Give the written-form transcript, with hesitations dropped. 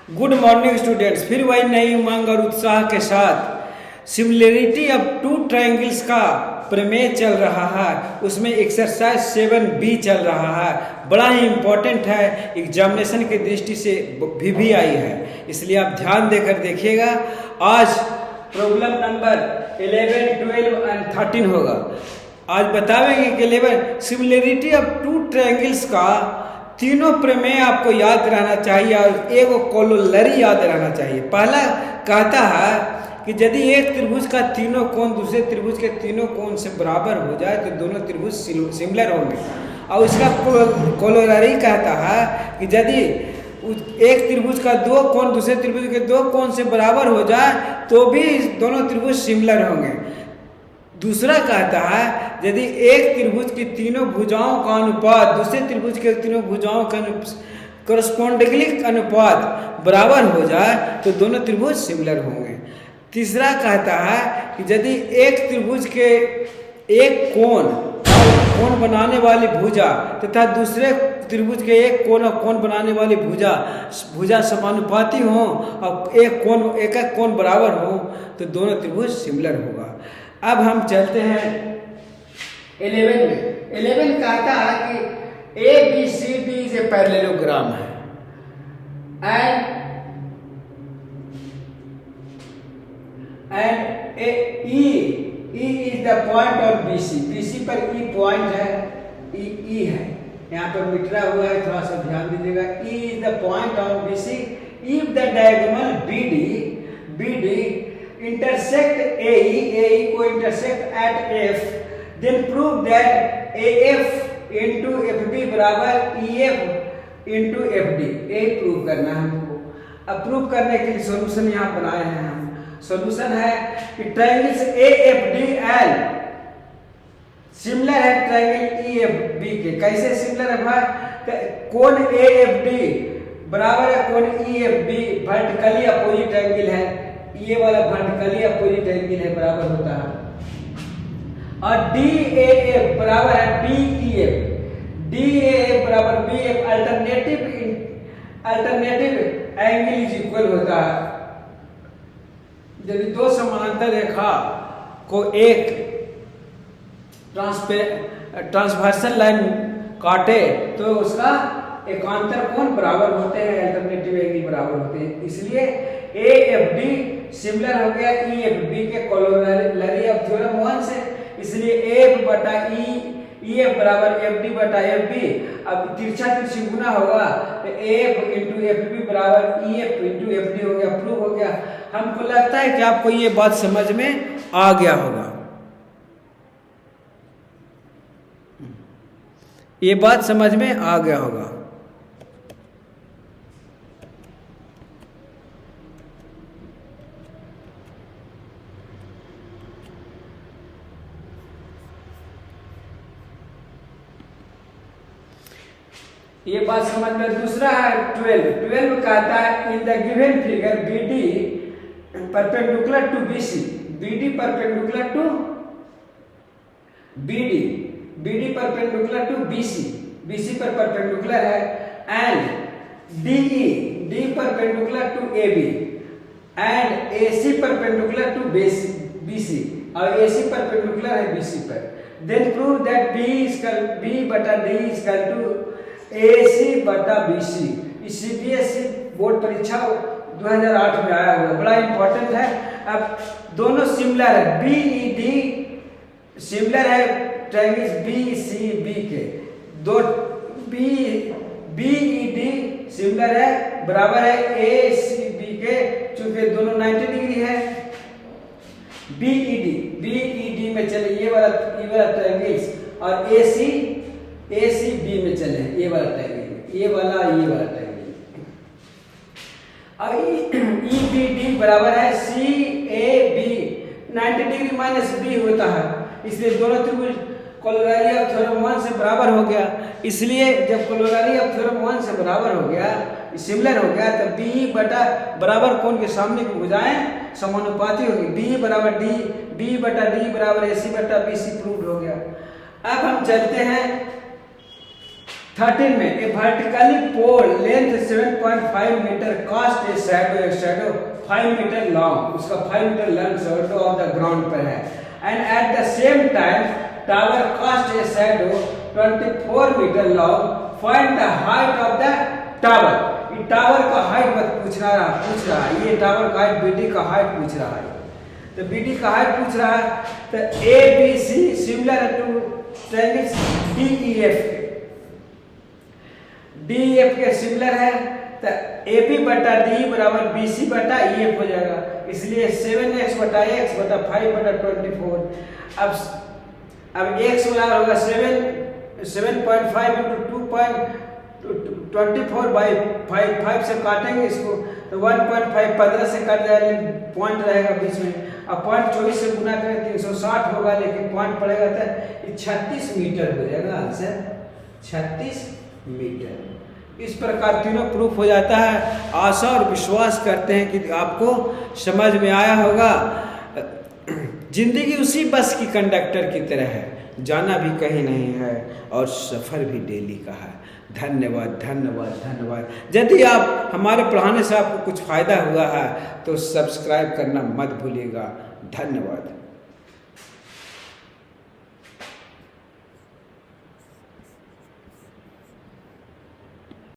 Good morning students. फिर वही नई उमंग और उत्साह के साथ सिमिलरिटी ऑफ टू ट्रायंगल्स का प्रमेय चल रहा है। उसमें एक्सरसाइज 7B चल रहा है। बड़ा ही इम्पोर्टेंट है, एग्जामिनेशन की दृष्टि से भी आई है, इसलिए आप ध्यान देकर देखिएगा। आज प्रॉब्लम नंबर 11, 12 एंड 13 होगा। आज बताएंगे कि 11 सिमिलरिटी ऑफ टू ट्रायंगल्स का तीनों प्रमेय आपको याद रहना चाहिए और एक कोलोलरी याद रहना चाहिए। पहला कहता है कि यदि एक त्रिभुज का तीनों कोण दूसरे त्रिभुज के तीनों कोण से बराबर हो जाए तो दोनों त्रिभुज सिमिलर होंगे। और इसका कोलोलरी कहता है कि यदि एक त्रिभुज का दो कोण दूसरे त्रिभुज के दो कोण से बराबर हो जाए तो भी दोनों त्रिभुज सिमिलर होंगे। दूसरा कहता है यदि एक त्रिभुज की तीनों भुजाओं का अनुपात दूसरे त्रिभुज के तीनों भुजाओं का करस्पॉन्डिंगली अनुपात बराबर हो जाए तो दोनों त्रिभुज सिमिलर होंगे। तीसरा कहता है कि यदि एक त्रिभुज के एक कोण बनाने वाली भुजा तथा दूसरे त्रिभुज के एक कोण बनाने वाली भुजा समानुपाती हो और एक कोण बराबर हो तो दोनों त्रिभुज सिमिलर होगा। अब हम चलते हैं 11 में। 11 कहता है कि ABCD इज ए पैरेललोग्राम है and E is the point of BC पर E पॉइंट है, E है, यहाँ पर मिटरा हुआ है, थोड़ा सा ध्यान दीजिएगा। E is the point of BC if the diagonal BD intersect AE को intersect at F, then prove that AF into FB बराबर EF into FD। यही प्रूव करना है हमको। अब प्रूव करने के लिए सॉल्यूशन यहाँ बनाए हैं हम। सॉल्यूशन है कि ट्रायंगल्स AFDL सिमिलर है ट्रायंगल EFB के। कैसे सिमिलर है भाई? कोण AFD बराबर है कोण EFB, वर्टिकली अपोजिट एंगल है, ये वाला वर्टिकली अपोजिट एंगल है, बराबर होता है। और DAF बराबर है DAF बराबर BF, alternative angle is equal होता है। यदि दो समानांतर रेखा को एक ट्रांसवर्सल लाइन काटे तो उसका एकांतर कोण बराबर होते हैं, अल्टरनेटिव एंगल बराबर होते हैं। इसलिए AFD सिमिलर हो गया EFB के कोलोलरी ऑफ थ्योरम 1 से। इसलिए AF बटा EF बराबर FD बटा FB। अब तिरछा तिरछी गुना होगा तो AF इंटू FB बराबर EF इंटू FD हो गया, प्रूव हो गया। हमको लगता है कि आपको ये बात समझ में आ गया होगा। ये बात समझ में आ गया होगा। ये बात समझ में। दूसरा है 12 कहता है in the given figure BD perpendicular to BC, BD perpendicular to BD perpendicular to BC पर परपेंडिकुलर है, and D perpendicular to AB and AC perpendicular to BC और AC परपेंडिकुलर है BC पर। देन प्रूव दैट B बटा D is equal to AC बटा BC। इस CBSE board परीक्षा 2008 में आया हुआ, बड़ा इंपॉर्टेंट है। अब दोनों सिमिलर है, BED सिमिलर है ट्रायंगल्स BCB के। दो BED सिमिलर है, बराबर है ACB के, चूंकि दोनों 90 डिग्री है। BED में चले ये वाला ट्रायंगल्स और ACB में चले ये वाला ट्रायंगल, ये वाला ट्रायंगल। अब EBD बराबर है CAB, 90 डिग्री माइनस B होता है, इसलिए दोनों त्रिभुज कोलोलरी ऑफ थ्योरम 1 से बराबर हो गया। इसलिए जब कोलोलरी ऑफ थ्योरम 1 से बराबर हो गया, सिमिलर हो गया, तो B बटा बराबर कोण के सामने की भुजाएं समानुपाती होगी। B बराबर D बटा D बराबर AC बटा BC प्रूव्ड हो गया। अब हम चलते हैं 13 में a vertically pole length 7.5 metre cast a shadow 5 metre long, उसका 5 metre long shadow of the ground पर है। And at the same time tower cast a shadow 24 metre long. Find the height of the tower. ये tower का height मत पूछ रहा है, ये टावर का हाइट बीडी का हाइट पूछ रहा है। तो बीडी का हाइट पूछ रहा है, तो A B C similar to triangles D E F के, डी एफ के सिमिलर है, तो ए बी बटा डी बराबर बी सी बटा ई एफ हो जाएगा। इसलिए 7x बटा x बटा 5 बटा 24। अब x बराबर होगा 7.5 इंटू 2.24 बाई 5 से काटेंगे इसको तो 1.5 15 से काट जाएगा, लेकिन पॉइंट रहेगा बीच में। अब पॉइंट 24 से गुना करें 360 होगा, लेकिन पॉइंट पड़ेगा तो 36 मीटर हो जाएगा आंसर, 36 मीटर। इस प्रकार तीनों प्रूफ हो जाता है। आशा और विश्वास करते हैं कि आपको समझ में आया होगा। जिंदगी उसी बस की कंडक्टर की तरह है, जाना भी कहीं नहीं है और सफ़र भी डेली का है। धन्यवाद धन्यवाद धन्यवाद। यदि आप हमारे पढ़ाने से आपको कुछ फ़ायदा हुआ है तो सब्सक्राइब करना मत भूलिएगा। धन्यवाद।